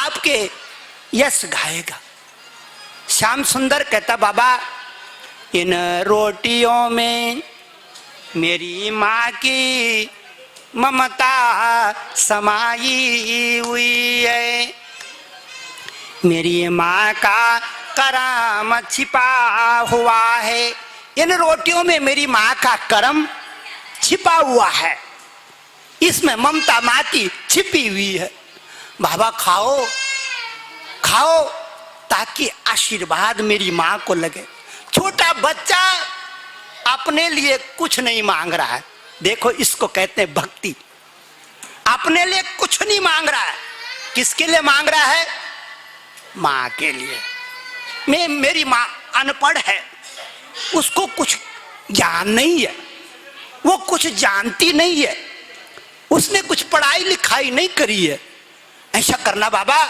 आपके यश गाएगा। श्याम सुंदर कहता बाबा इन रोटियों में मेरी माँ की ममता समाई हुई है, मेरी माँ का करम छिपा हुआ है। इन रोटियों में मेरी माँ का करम छिपा हुआ है, इसमें ममता माँ की छिपी हुई है। बाबा खाओ खाओ ताकि आशीर्वाद मेरी माँ को लगे। छोटा बच्चा अपने लिए कुछ नहीं मांग रहा है, देखो इसको कहते हैं भक्ति। अपने लिए कुछ नहीं मांग रहा है, किसके लिए मांग रहा है? माँ के लिए। मेरी माँ अनपढ़ है, उसको कुछ ज्ञान नहीं है, वो कुछ जानती नहीं है, उसने कुछ पढ़ाई लिखाई नहीं करी है। ऐसा करना बाबा,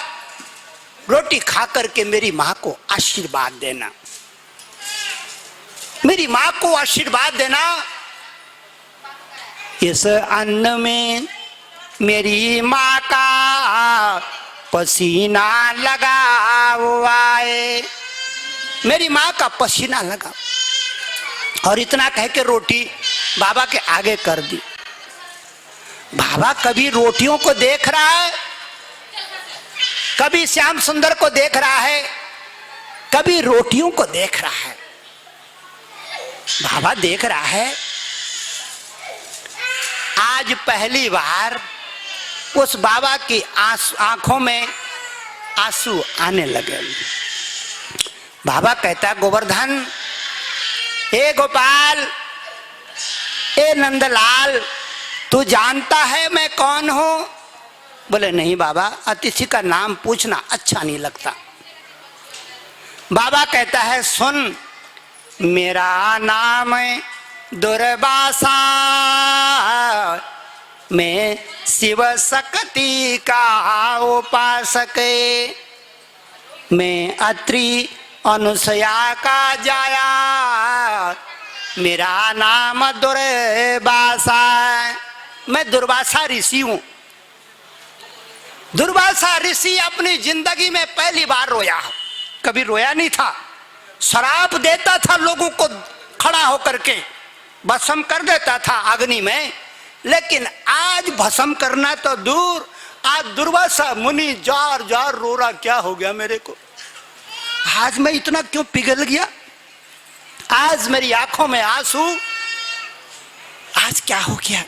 रोटी खा करके मेरी माँ को आशीर्वाद देना, मेरी माँ को आशीर्वाद देना। इस अन्न में मेरी माँ का पसीना लगा हुआ है, मेरी माँ का पसीना लगा। और इतना कह के रोटी बाबा के आगे कर दी। बाबा कभी रोटियों को देख रहा है, कभी श्याम सुंदर को देख रहा है, कभी रोटियों को देख रहा है। बाबा देख रहा है। आज पहली बार उस बाबा की आंखों में आंसू आने लगे। बाबा कहता गोवर्धन, ए गोपाल, ए नंदलाल, तू जानता है मैं कौन हूं? बोले नहीं बाबा, अतिथि का नाम पूछना अच्छा नहीं लगता। बाबा कहता है सुन, मेरा नाम दुर्वासा, मैं शिव शक्ति का उपासक, मैं अत्रि अनुसया का जाया, मेरा नाम दुर्वासा, मैं दुर्वासा ऋषि हूं। दुर्वासा ऋषि अपनी जिंदगी में पहली बार रोया, कभी रोया नहीं था। शराब देता था लोगों को, खड़ा होकर के भस्म कर देता था अग्नि में, लेकिन आज भस्म करना तो दूर, आज दुर्वासा मुनि जार जार रो रहा, क्या हो गया मेरे को, आज मैं इतना क्यों पिघल गया, आज मेरी आंखों में आंसू, आज क्या हो गया।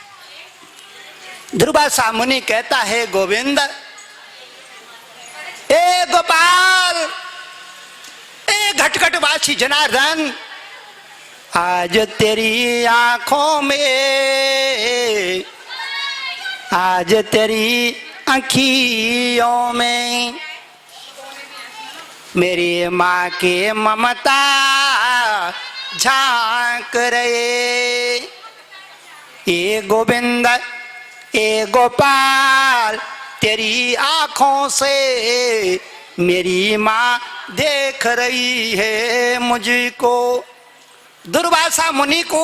दुर्वासा मुनि कहता है गोविंद, ए गोपाल, ए घटघटवासी जनार्दन, आज तेरी आंखों में, आज तेरी आँखियों में मेरी माँ की ममता झांक रहे। ए गोविंद, ए गोपाल, तेरी आँखों से मेरी माँ देख रही है मुझको। दुर्वासा मुनि को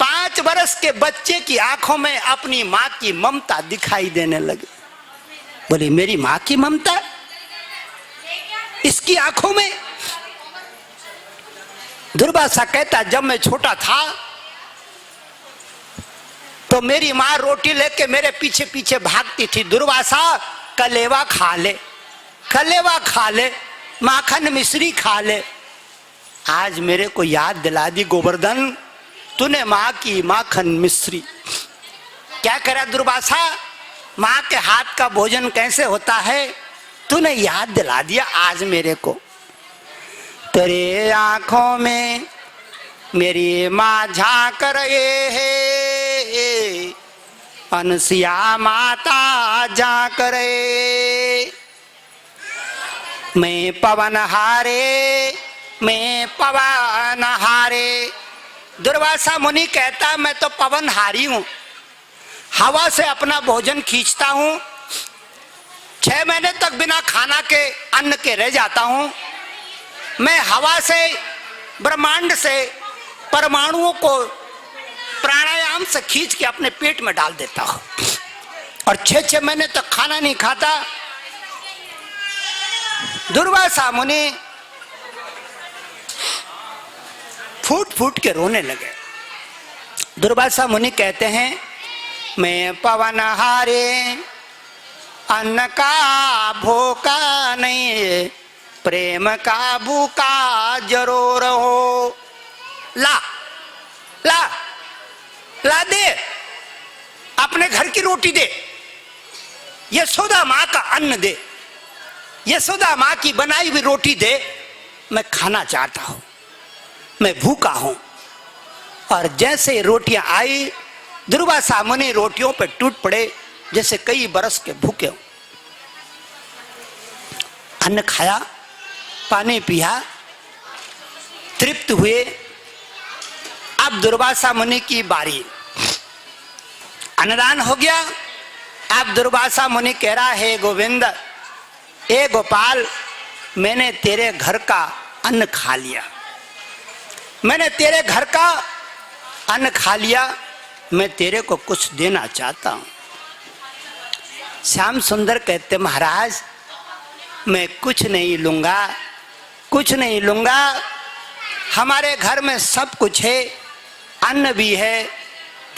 5 वर्ष के बच्चे की आंखों में अपनी माँ की ममता दिखाई देने लगी। बोले मेरी माँ की ममता इसकी आंखों में। दुर्वासा कहता जब मैं छोटा था तो मेरी माँ रोटी लेके मेरे पीछे पीछे भागती थी। दुर्वासा कलेवा खा ले, कलेवा खा ले, माखन मिश्री खा ले। आज मेरे को याद दिला दी गोवर्धन, तूने माँ की माखन मिश्री। क्या करा दुर्वासा, माँ के हाथ का भोजन कैसे होता है, तूने याद दिला दिया आज मेरे को। तेरे आंखों में मेरी माँ झांक रहे है, अनसिया माता झांक रहे। मैं पवन हारे, मैं पवन हारे। दुर्वासा मुनि कहता मैं तो पवन हारी हूं, हवा से अपना भोजन खींचता हूं, 6 महीने तक बिना खाना के अन्न के रह जाता हूं। मैं हवा से, ब्रह्मांड से परमाणुओं को प्राणायाम से खींच के अपने पेट में डाल देता हूं और 6-6 महीने तक खाना नहीं खाता। दुर्वासा मुनि फूट फूट के रोने लगे। दुर्वासा मुनि कहते हैं, मैं पवन हारे अन्न का भूखा नहीं, प्रेम का भूखा जरूर हो। ला ला ला दे, अपने घर की रोटी दे, यशोदा माँ का अन्न दे, यशोदा माँ की बनाई हुई रोटी दे, मैं खाना चाहता हूं, मैं भूखा हूं। और जैसे रोटियां आई, दुर्वासा मुनि रोटियों पर टूट पड़े जैसे कई बरस के भूखे हो। अन्न खाया, पानी पिया, तृप्त हुए। अब दुर्वासा मुनि की बारी, अन्नदान हो गया। अब दुर्वासा मुनि कह रहा है, गोविंद, ए गोपाल, मैंने तेरे घर का अन्न खा लिया, मैंने तेरे घर का अन्न खा लिया, मैं तेरे को कुछ देना चाहता हूं। श्याम सुंदर कहते, महाराज मैं कुछ नहीं लूंगा, कुछ नहीं लूंगा, हमारे घर में सब कुछ है, अन्न भी है,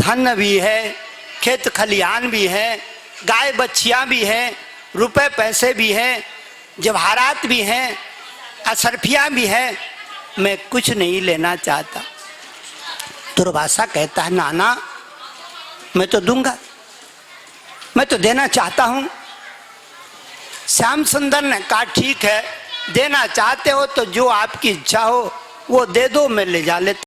धन भी है, खेत खलियान भी है, गाय बच्चियां भी हैं, रुपए पैसे भी हैं, जवाहरात भी हैं, असरफियां भी हैं, मैं कुछ नहीं लेना चाहता। दुर्वासा कहता है, नाना मैं तो दूंगा, मैं तो देना चाहता हूं। श्याम सुंदर ने कहा, ठीक है, देना चाहते हो तो जो आपकी इच्छा हो वो दे दो, मैं ले जा लेता।